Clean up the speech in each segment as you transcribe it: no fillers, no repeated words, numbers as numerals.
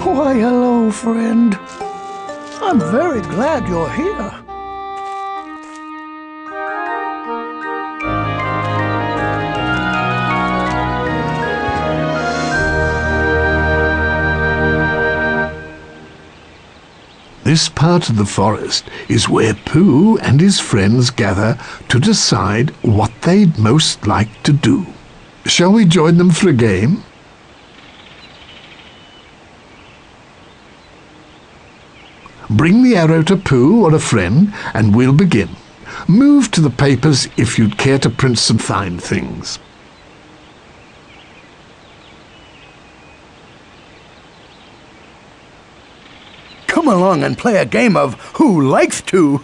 Why, hello, friend. I'm very glad you're here. This part of the forest is where Pooh and his friends gather to decide what they'd most like to do. Shall we join them for a game? Bring the arrow to Pooh or a friend and we'll begin. Move to the papers if you'd care to print some fine things. Come along and play a game of Who Likes To?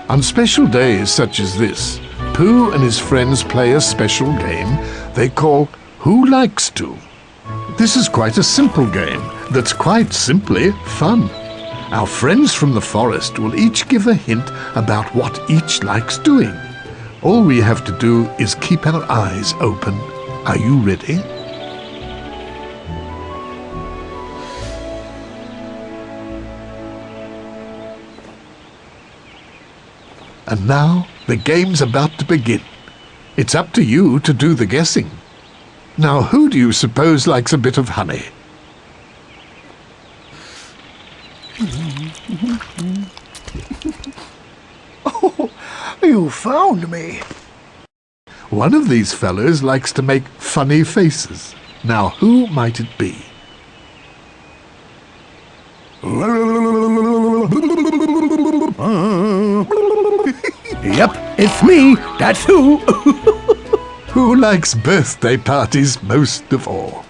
On special days such as this, Pooh and his friends play a special game they call Who Likes To. This is quite a simple game that's quite simply fun. Our friends from the forest will each give a hint about what each likes doing. All we have to do is keep our eyes open. Are you ready? And now the game's about to begin. It's up to you to do the guessing. Now, who do you suppose likes a bit of honey? Oh, you found me. One of these fellows likes to make funny faces. Now, who might it be? Yep, it's me. That's who. Who likes birthday parties most of all?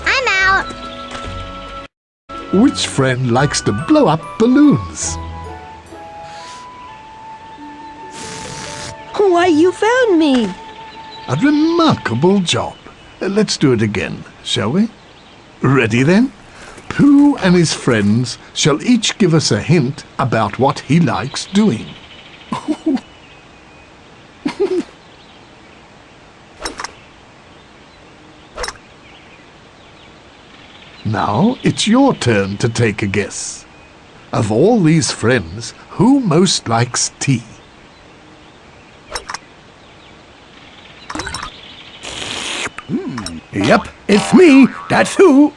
I'm out. Which friend likes to blow up balloons? Why, you found me! A remarkable job. Let's do it again, shall we? Ready then? Pooh and his friends shall each give us a hint about what he likes doing. Now it's your turn to take a guess. Of all these friends, who most likes tea? Yep, it's me. That's who.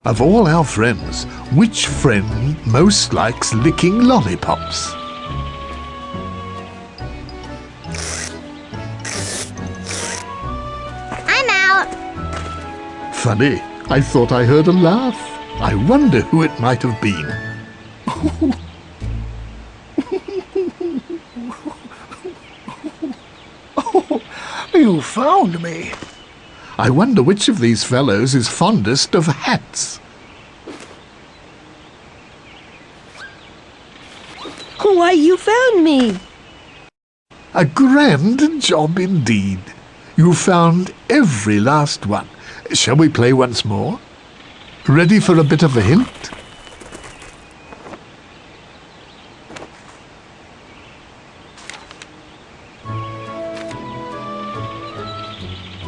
Of all our friends, which friend most likes licking lollipops? I'm out. Funny, I thought I heard a laugh. I wonder who it might have been. Oh, you found me. I wonder which of these fellows is fondest of hats. Why, you found me! A grand job indeed. You found every last one. Shall we play once more? Ready for a bit of a hint?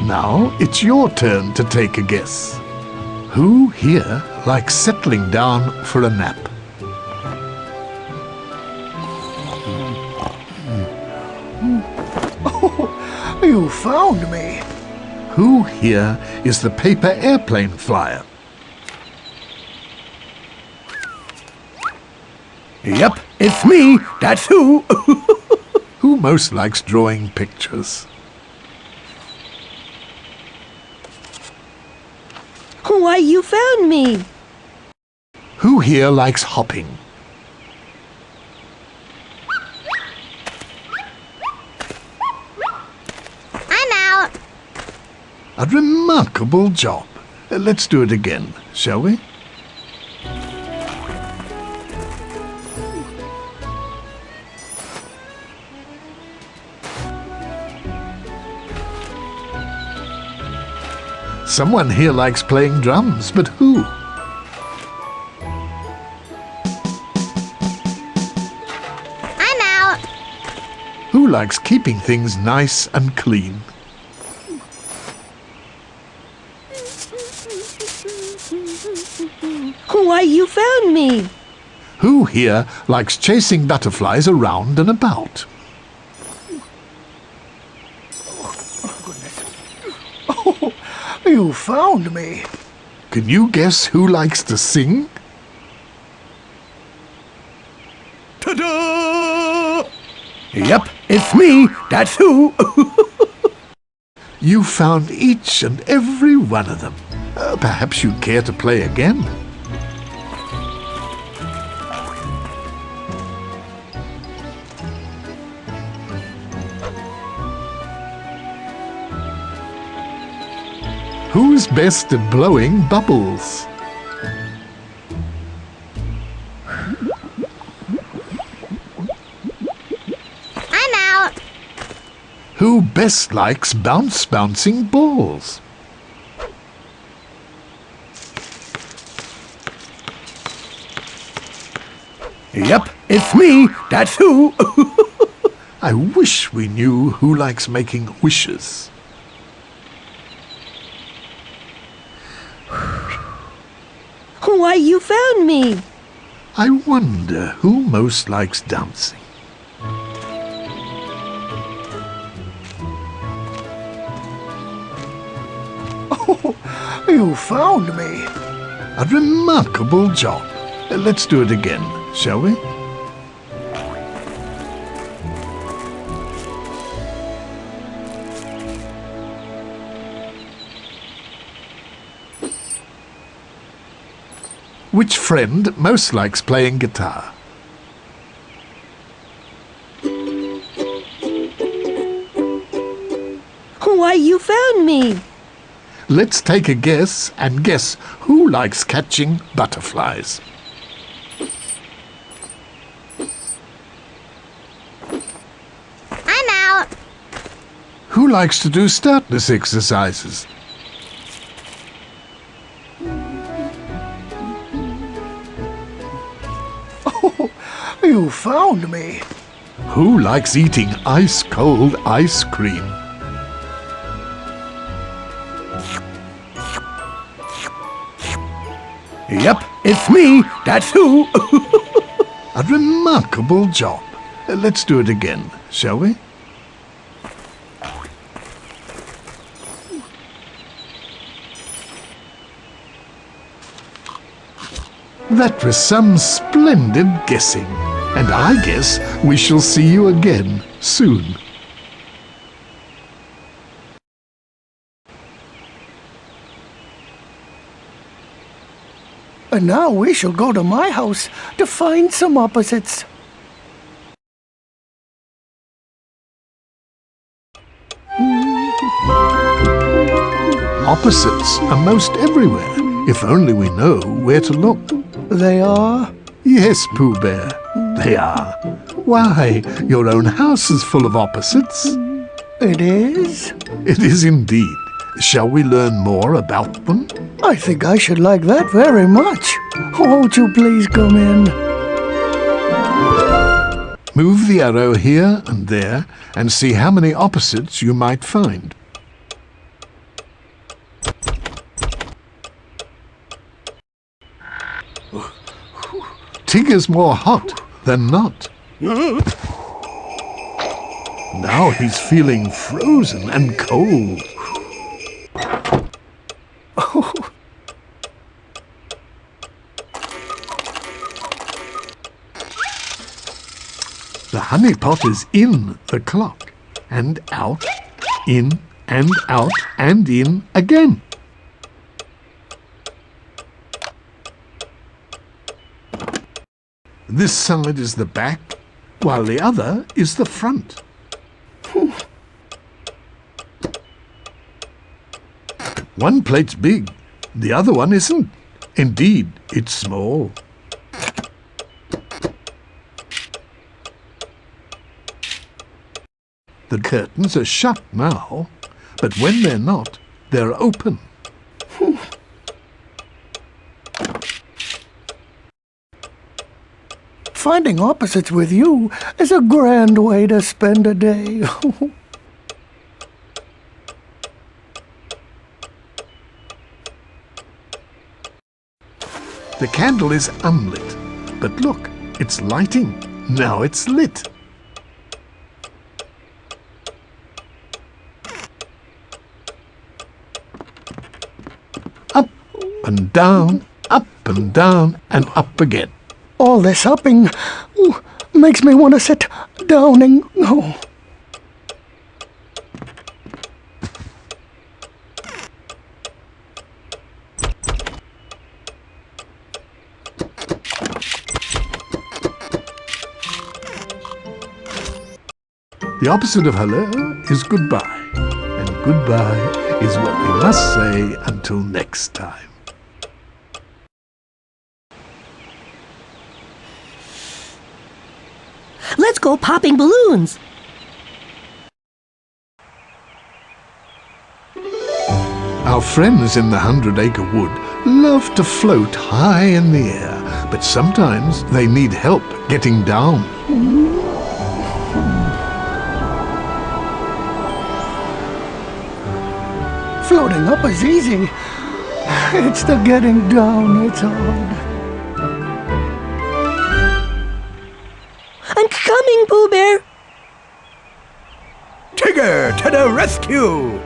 Now it's your turn to take a guess. Who here likes settling down for a nap? Oh, you found me. Who here is the paper airplane flyer? Yep, it's me. That's who. Who most likes drawing pictures? Why, you found me! Who here likes hopping? I'm out. A remarkable job. Let's do it again, shall we? Someone here likes playing drums, but who? I'm out. Who likes keeping things nice and clean? Why, you found me. Who here likes chasing butterflies around and about? Oh, you found me. Can you guess who likes to sing? Ta-da! Yep, it's me. That's who. You found each and every one of them. Perhaps you'd care to play again. Who's best at blowing bubbles? I'm out. Who best likes bouncing balls? Yep, it's me. That's who. I wish we knew who likes making wishes. Why, you found me. I wonder who most likes dancing. Oh, you found me. A remarkable job. Let's do it again, shall we? Which friend most likes playing guitar? Why, you found me. Let's take a guess and guess who likes catching butterflies. I'm out. Who likes to do stoutness exercises? Oh, you found me. Who likes eating ice-cold ice cream? Yep, it's me. That's who. A remarkable job. Let's do it again, shall we? That was some splendid guessing, and I guess we shall see you again soon. And now we shall go to my house to find some opposites. Opposites are most everywhere, if only we know where to look. They are? Yes, Pooh Bear, they are. Why, your own house is full of opposites. It is? It is indeed. Shall we learn more about them? I think I should like that very much. Won't you please come in? Move the arrow here and there and see how many opposites you might find. Tigger's more hot than not. Now he's feeling frozen and cold. The honey pot is in the clock, and out, in, and out, and in again. This side is the back, while the other is the front. One plate's big, the other one isn't. Indeed, it's small. The curtains are shut now, but when they're not, they're open. Finding opposites with you is a grand way to spend a day. The candle is unlit, but look, it's lighting. Now it's lit. Up and down, and up again. All this upping makes me want to sit downing. Oh. The opposite of hello is goodbye, and goodbye is what we must say until next time. Let's go popping balloons. Our friends in the 100-acre wood love to float high in the air, but sometimes they need help getting down. Floating up is easy. It's the getting down that's hard. I'm coming, Pooh Bear. Tigger to the rescue!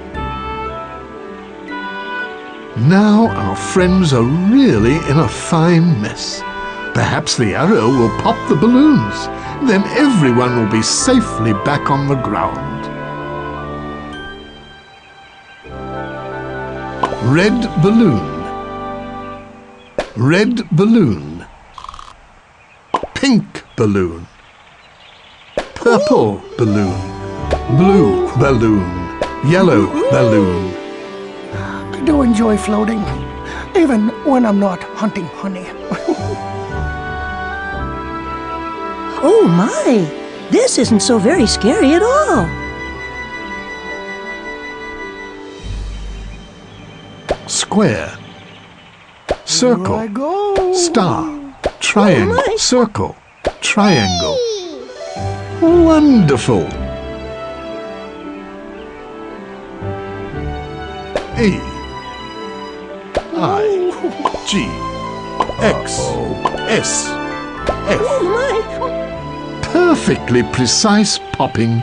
Now our friends are really in a fine mess. Perhaps the arrow will pop the balloons. Then everyone will be safely back on the ground. Red balloon. Red balloon. Pink balloon. Purple balloon. Blue balloon. Yellow balloon. I do enjoy floating, even when I'm not hunting honey. Oh my! This isn't so very scary at all. Square. Circle. Here I go. Star. Triangle. Oh my. Circle. Triangle. Wonderful. A. I. G. X. S. F. Oh my! Perfectly precise popping.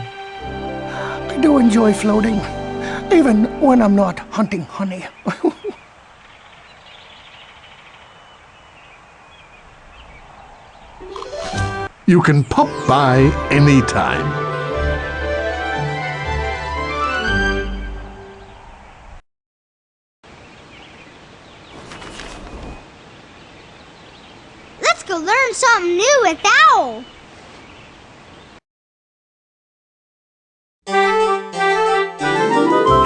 I do enjoy floating, even when I'm not hunting honey. You can pop by anytime. Let's go learn something new with Owl.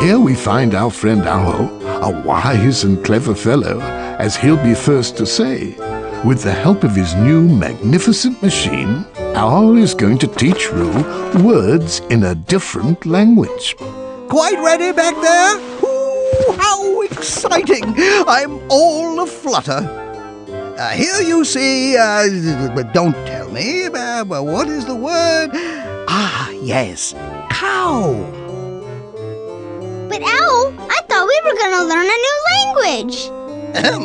Here we find our friend Owl, a wise and clever fellow, as he'll be first to say. With the help of his new magnificent machine, Owl is going to teach Roo words in a different language. Quite ready back there? Ooh, how exciting! I'm all aflutter. Here you see, don't tell me, what is the word? Ah, yes, cow. But Owl, I thought we were going to learn a new language.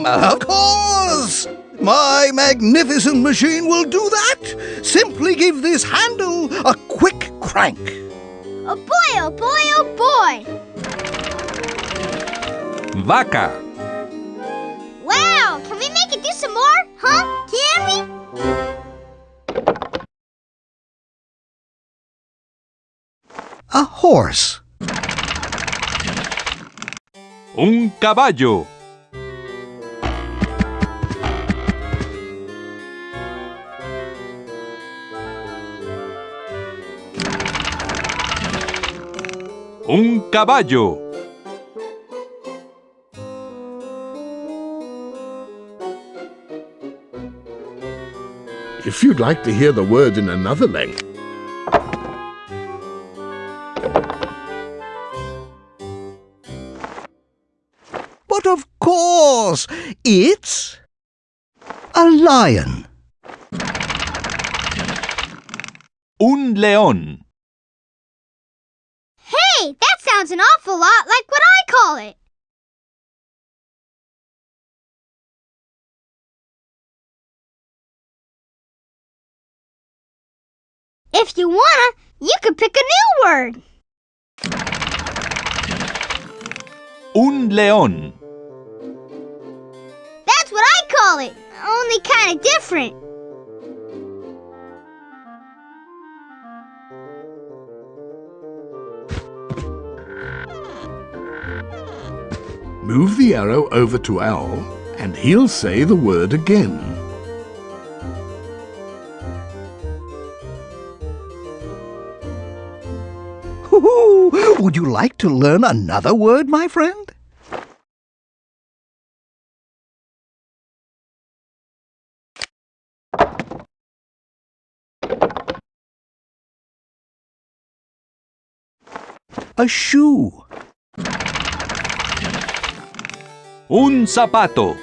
Of course! My magnificent machine will do that. Simply give this handle a quick crank. Oh boy, oh boy, oh boy. Vaca. Wow, can we make it do some more? Huh? Can we? A horse. Un caballo. Un caballo. If you'd like to hear the word in another language, But of course, it's a lion. Un león. Hey, that sounds an awful lot like what I call it. If you wanna, you could pick a new word. Un león. That's what I call it, only kinda different. Move the arrow over to Al, and he'll say the word again. Would you like to learn another word, my friend? A shoe. Un zapato.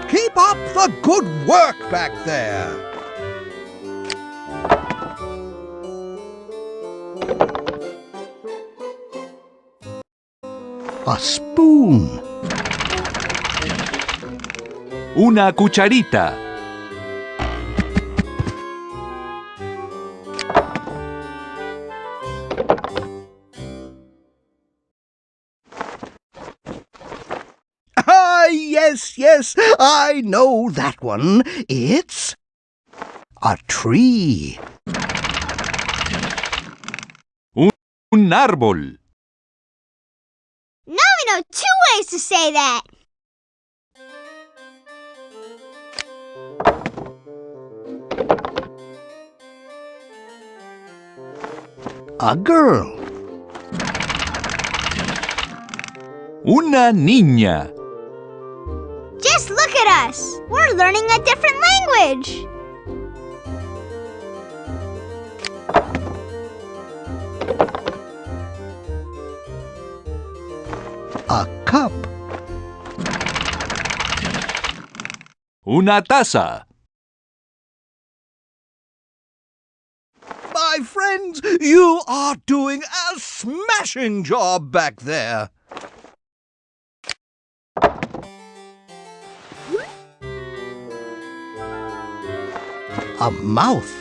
Keep up the good work back there. A spoon. Una cucharita. Yes, I know that one. It's a tree. Un árbol. Now we know 2 ways to say that. A girl. Una niña. Just look at us. We're learning a different language. A cup. Una taza. My friends, you are doing a smashing job back there. A mouth.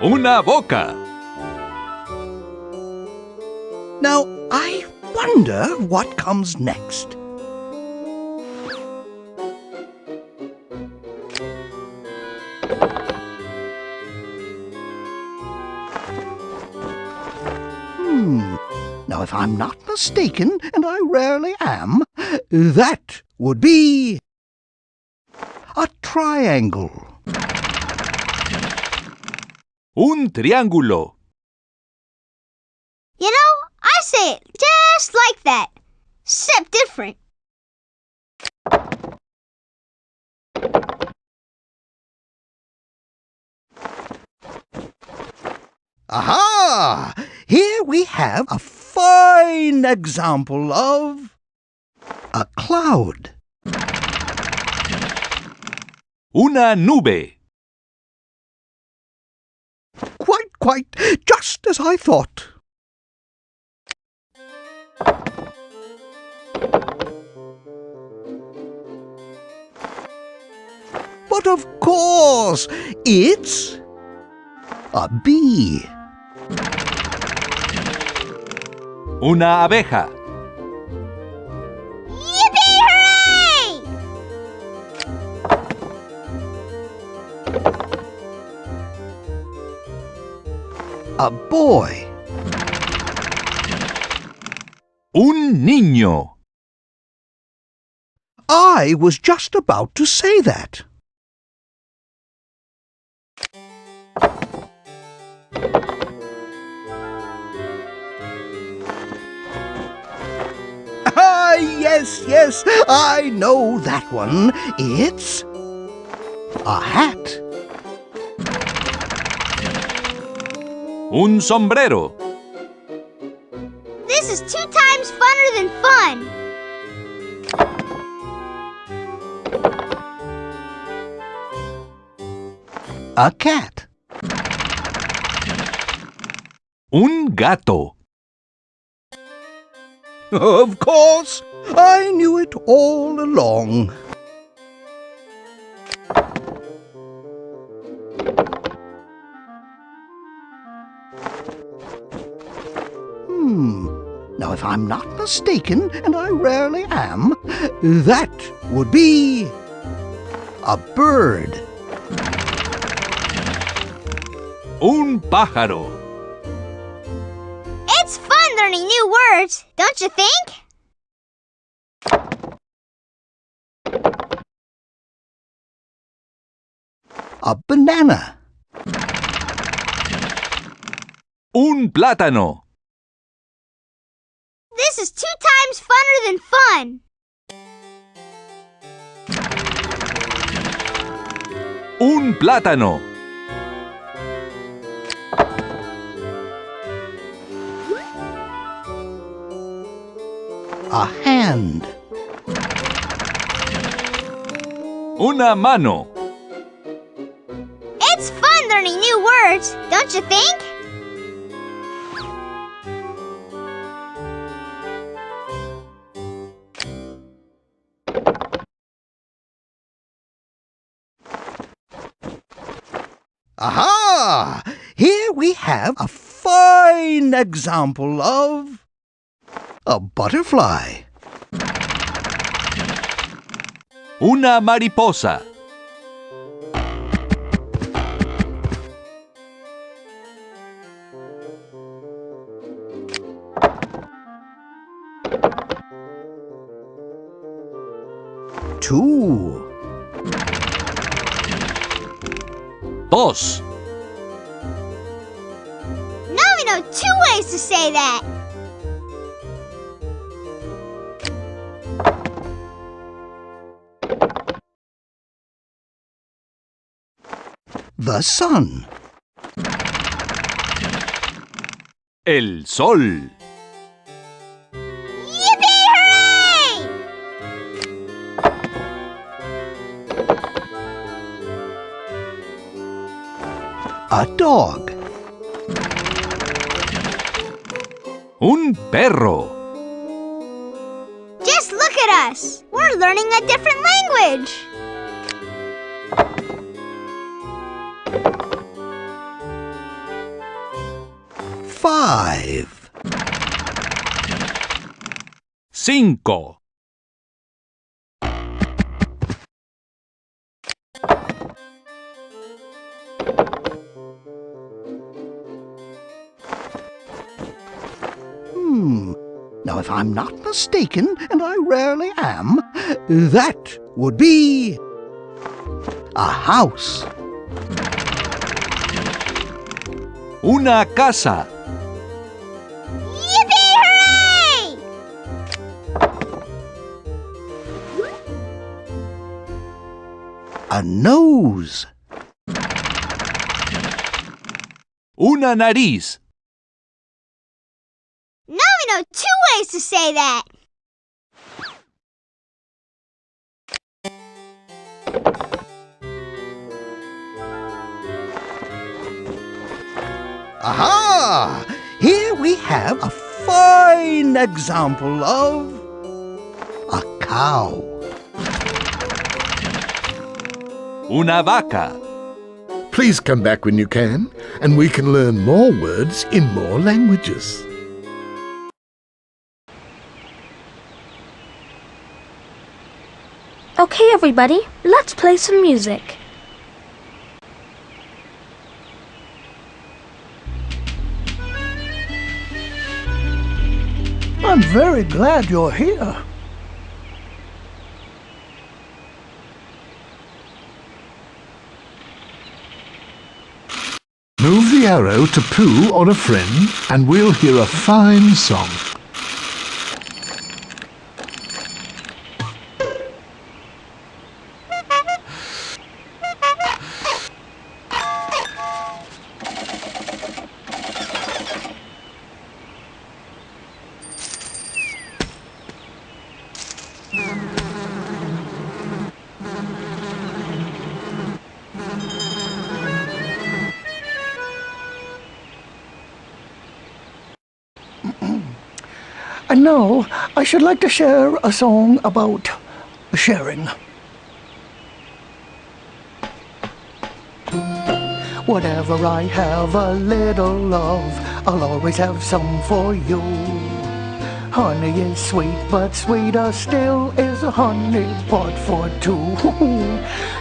Una boca. Now, I wonder what comes next. Now, if I'm not mistaken, and I rarely am, that would be a triangle. Un triángulo. You know, I say it just like that, except different. Aha! Here we have a fine example of a cloud. Una nube. Quite, just as I thought. But of course, it's a bee. Una abeja. Yippee hooray! A boy. Un niño. I was just about to say that. Yes, I know that one. It's a hat. Un sombrero. This is 2 times funner than fun. A cat. Un gato. Of course, I knew it all along. Now, if I'm not mistaken, and I rarely am, that would be a bird. Un pájaro. It's fun learning new words, don't you think? A banana. Un plátano. This is 2 times funner than fun. Un plátano. A hand. Una mano. It's fun learning new words, don't you think? Aha! Here we have a fine example of a butterfly. Una mariposa. Two. Dos. Now we know 2 ways to say that. The sun. El sol. Yippee! Hooray! A dog. Un perro. Just look at us. We're learning a different language. Five. Cinco. Now, if I'm not mistaken, and I rarely am, that would be a house. Una casa. Yippee! Hooray! A nose. Una nariz. Now we know 2 ways to say that. Aha! Here we have a fine example of a cow. Una vaca. Please come back when you can, and we can learn more words in more languages. Okay, everybody, let's play some music. I'm very glad you're here. Move the arrow to Pooh or a friend, and we'll hear a fine song. And now, I should like to share a song about sharing. Whatever I have a little of, I'll always have some for you. Honey is sweet, but sweeter still is a honey pot for two.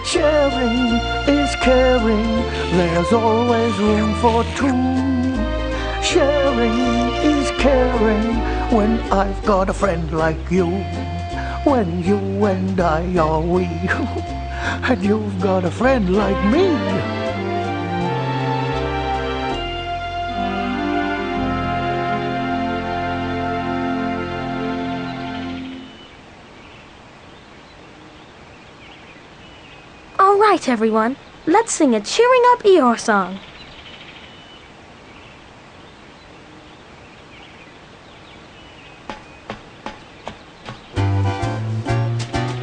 Sharing is caring, there's always room for two. Sharing is caring when I've got a friend like you. When you and I are we, and you've got a friend like me. All right, everyone. Let's sing a cheering up Eeyore song.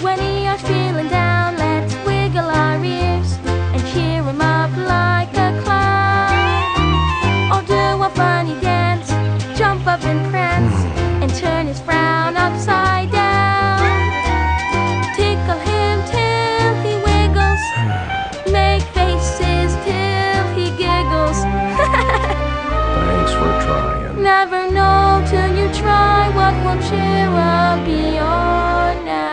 When Eeyore's feeling down, let's wiggle our ears and cheer him up like a clown. Or do a funny dance, jump up and prance, and turn his frown upside down. Tickle him till he wiggles, make faces till he giggles. Thanks for trying. Never know till you try what will cheer up Eeyore now.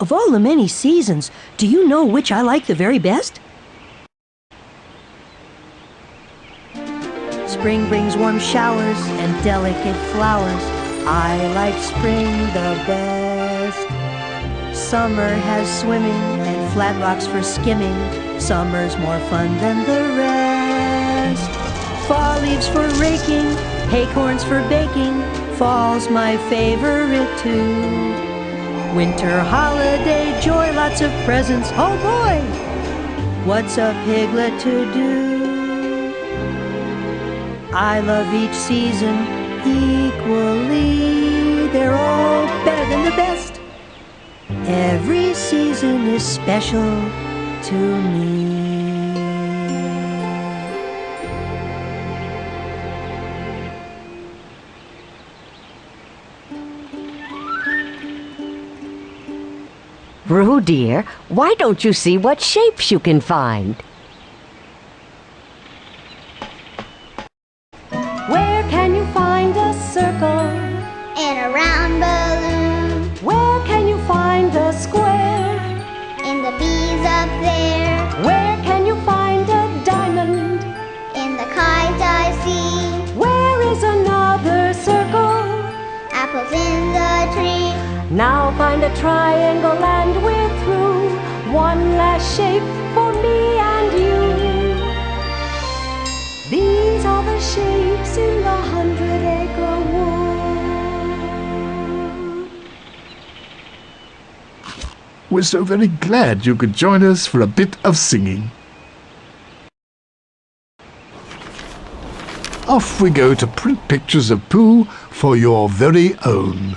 Of all the many seasons, do you know which I like the very best? Spring brings warm showers and delicate flowers. I like spring the best. Summer has swimming and flat rocks for skimming. Summer's more fun than the rest. Fall leaves for raking, acorns for baking. Fall's my favorite too. Winter holiday joy, lots of presents. Oh boy, what's a piglet to do? I love each season equally. They're all better than the best. Every season is special to me. Roo, dear, why don't you see what shapes you can find? Where can you find a circle? In a round balloon. Where can you find a square? In the bees up there. Where can you find a diamond? In the kite I see. Where is another circle? Apples in the tree. Now find a triangle and we're through. One last shape for me and you. These are the shapes in the 100-acre wood. We're so very glad you could join us for a bit of singing. Off we go to print pictures of Pooh for your very own.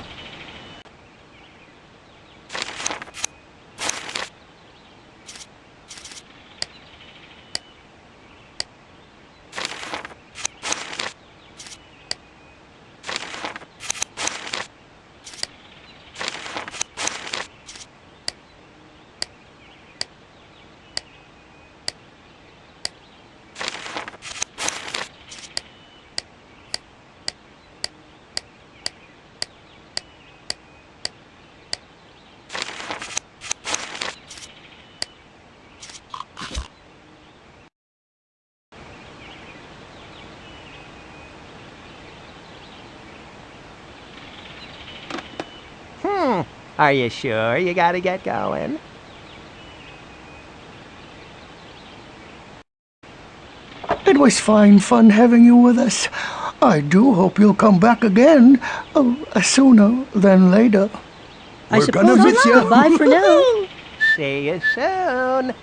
Are you sure you gotta get going? It was fine fun having you with us. I do hope you'll come back again, sooner than later. I suppose I'll bye for now. See you soon.